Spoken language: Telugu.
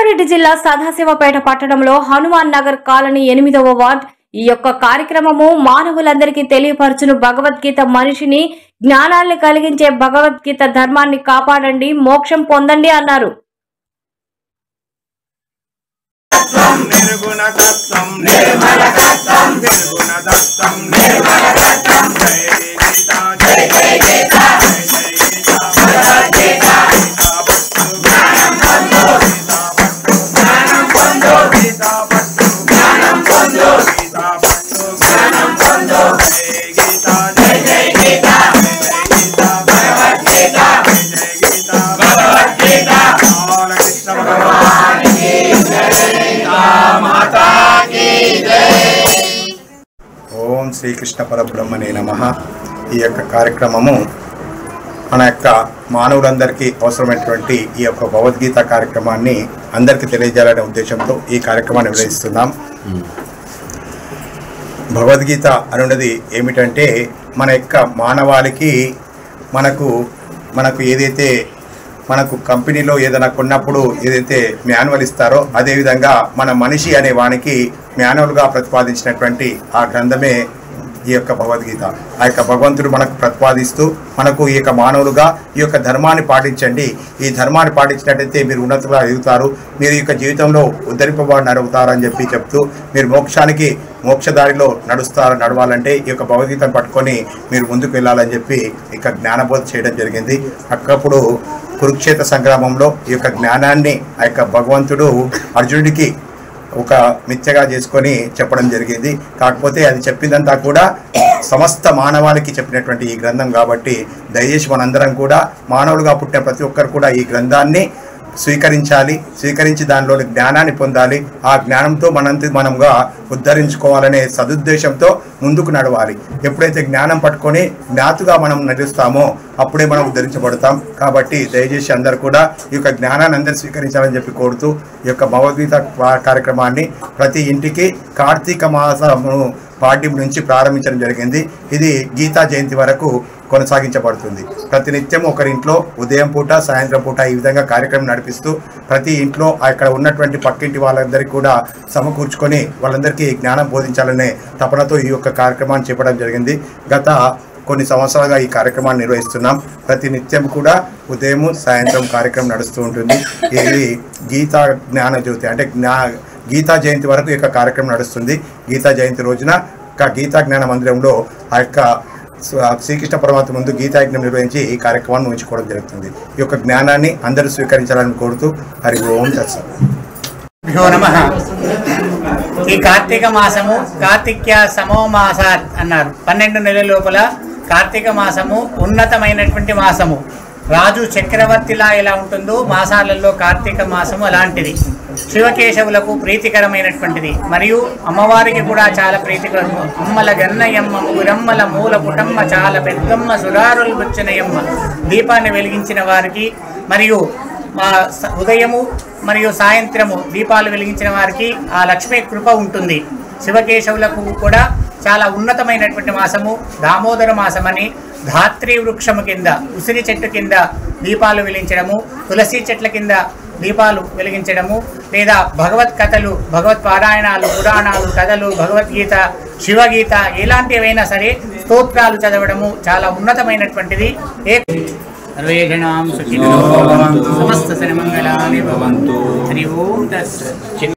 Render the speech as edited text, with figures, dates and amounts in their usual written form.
రంగారెడ్డి జిల్లా సదాశివపేట పట్టణంలో హనుమాన్ నగర్ కాలనీ 8వ వార్డ్ ఈ యొక్క కార్యక్రమము మానవులందరికీ తెలియపరచును భగవద్గీత మనిషిని జ్ఞానాన్ని కలిగించే భగవద్గీత ధర్మాన్ని కాపాడండి మోక్షం పొందండి అన్నారు. ఓం శ్రీకృష్ణ పరబ్రహ్మణే నమః. ఈ యొక్క కార్యక్రమము మన యొక్క మానవులందరికీ అవసరమైనటువంటి ఈ యొక్క భగవద్గీత కార్యక్రమాన్ని అందరికీ తెలియజేయాలనే ఉద్దేశంతో ఈ కార్యక్రమాన్ని నిర్వహిస్తున్నాం. భగవద్గీత అనున్నది ఏమిటంటే మన యొక్క మానవాళికి మనకు ఏదైతే మనకు కంపెనీలో ఏదైనా కొన్నప్పుడు ఏదైతే మాన్యువల్ ఇస్తారో అదేవిధంగా మన మనిషి అనే వానికి మాన్యువల్గా ప్రతిపాదించినటువంటి ఆ గ్రంథమే ఈ యొక్క భగవద్గీత. ఆ యొక్క భగవంతుడు మనకు ప్రతిపాదిస్తూ మనకు ఈ యొక్క మానవులుగా ఈ యొక్క ధర్మాన్ని పాటించండి, ఈ ధర్మాన్ని పాటించినట్టయితే మీరు ఉన్నతంగా ఎదుగుతారు, మీరు ఈ యొక్క జీవితంలో ఉద్ధరింపబడతారని చెప్తూ మీరు మోక్షదారిలో నడవాలంటే ఈ యొక్క భగవద్గీతను పట్టుకొని మీరు ముందుకు వెళ్ళాలని చెప్పి ఇక జ్ఞానబోధ చేయడం జరిగింది. అక్కప్పుడు కురుక్షేత్ర సంగ్రామంలో ఈ యొక్క జ్ఞానాన్ని ఆ యొక్క భగవంతుడు అర్జునుడికి ఒక మిథ్యగా చేసుకొని చెప్పడం జరిగింది. కాకపోతే అది చెప్పిందంతా కూడా సమస్త మానవాళికి చెప్పినటువంటి ఈ గ్రంథం కాబట్టి దయచేసి మనందరం కూడా మానవులుగా పుట్టిన ప్రతి ఒక్కరు కూడా ఈ గ్రంథాన్ని స్వీకరించి దానిలోని జ్ఞానాన్ని పొందాలి, ఆ జ్ఞానంతో మనంగా ఉద్ధరించుకోవాలనే సదుద్దేశంతో ముందుకు నడవాలి. ఎప్పుడైతే జ్ఞానం పట్టుకొని జ్ఞాతుగా మనం నడుస్తామో అప్పుడే మనం ఉద్ధరించబడతాం. కాబట్టి దయచేసి అందరూ కూడా ఈ యొక్క జ్ఞానాన్ని అందరూ స్వీకరించాలని చెప్పి కోరుతూ ఈ యొక్క భగవద్గీత కార్యక్రమాన్ని ప్రతి ఇంటికి కార్తీక మాసము పాడ్యం నుంచి ప్రారంభించడం జరిగింది. ఇది గీతా జయంతి వరకు కొనసాగించబడుతుంది. ప్రతినిత్యం ఒకరింట్లో ఉదయం పూట సాయంత్రం పూట ఈ విధంగా కార్యక్రమం నడిపిస్తూ ప్రతి ఇంట్లో అక్కడ ఉన్నటువంటి పక్కింటి వాళ్ళందరికీ కూడా సమకూర్చుకొని వాళ్ళందరికీ జ్ఞానం బోధించాలనే తపనతో ఈ యొక్క కార్యక్రమాన్ని చేపట్టడం జరిగింది. గత కొన్ని సంవత్సరాలుగా ఈ కార్యక్రమాన్ని నిర్వహిస్తున్నాం. ప్రతి నిత్యం కూడా ఉదయం సాయంత్రం కార్యక్రమం నడుస్తూ ఉంటుంది. ఇది గీతా జ్ఞాన జ్యోతి అంటే గీతా జయంతి వరకు ఈ యొక్క కార్యక్రమం నడుస్తుంది. గీతా జయంతి రోజున గీతా జ్ఞాన మందిరంలో ఆ యొక్క శ్రీకృష్ణ పరమాత్మ ముందు గీతాయజ్ఞం నిర్వహించి ఈ కార్యక్రమాన్ని ఉంచుకోవడం జరుగుతుంది. ఈ యొక్క జ్ఞానాన్ని అందరూ స్వీకరించాలని కోరుతూ హరి ఓం తత్సత్. నమః. ఈ కార్తీక మాసము కార్తిక్య సమోమాసాత్ అన్నారు. 12 నెలల లోపల కార్తీక మాసము ఉన్నతమైనటువంటి మాసము. రాజు చక్రవర్తిలా ఎలా ఉంటుందో మాసాలలో కార్తీక మాసము అలాంటిది. శివకేశవులకు ప్రీతికరమైనటువంటిది మరియు అమ్మవారికి కూడా చాలా ప్రీతికరము. అమ్మల గన్నయమ్మ ముగురమ్మల మూల పుటమ్మ చాలా పెద్దమ్మ సురారులు వచ్చినయమ్మ. దీపాన్ని వెలిగించిన వారికి మరియు ఉదయము మరియు సాయంత్రము దీపాలు వెలిగించిన వారికి ఆ లక్ష్మీ కృప ఉంటుంది. శివకేశవులకు కూడా చాలా ఉన్నతమైనటువంటి మాసము దామోదర మాసమని. ధాత్రి వృక్షము కింద ఉసిరి చెట్టు కింద దీపాలు వెలిగించడము, తులసి చెట్ల కింద దీపాలు వెలిగించడము, లేదా భగవత్ కథలు, భగవత్ పారాయణాలు, పురాణాలు, కథలు, భగవద్గీత, శివగీత ఇలాంటివైనా సరే స్తోత్రాలు చదవడము చాలా ఉన్నతమైనటువంటిది. సమస్త సన్మంగళాని భవంతు. హరి ఓం తత్సత్.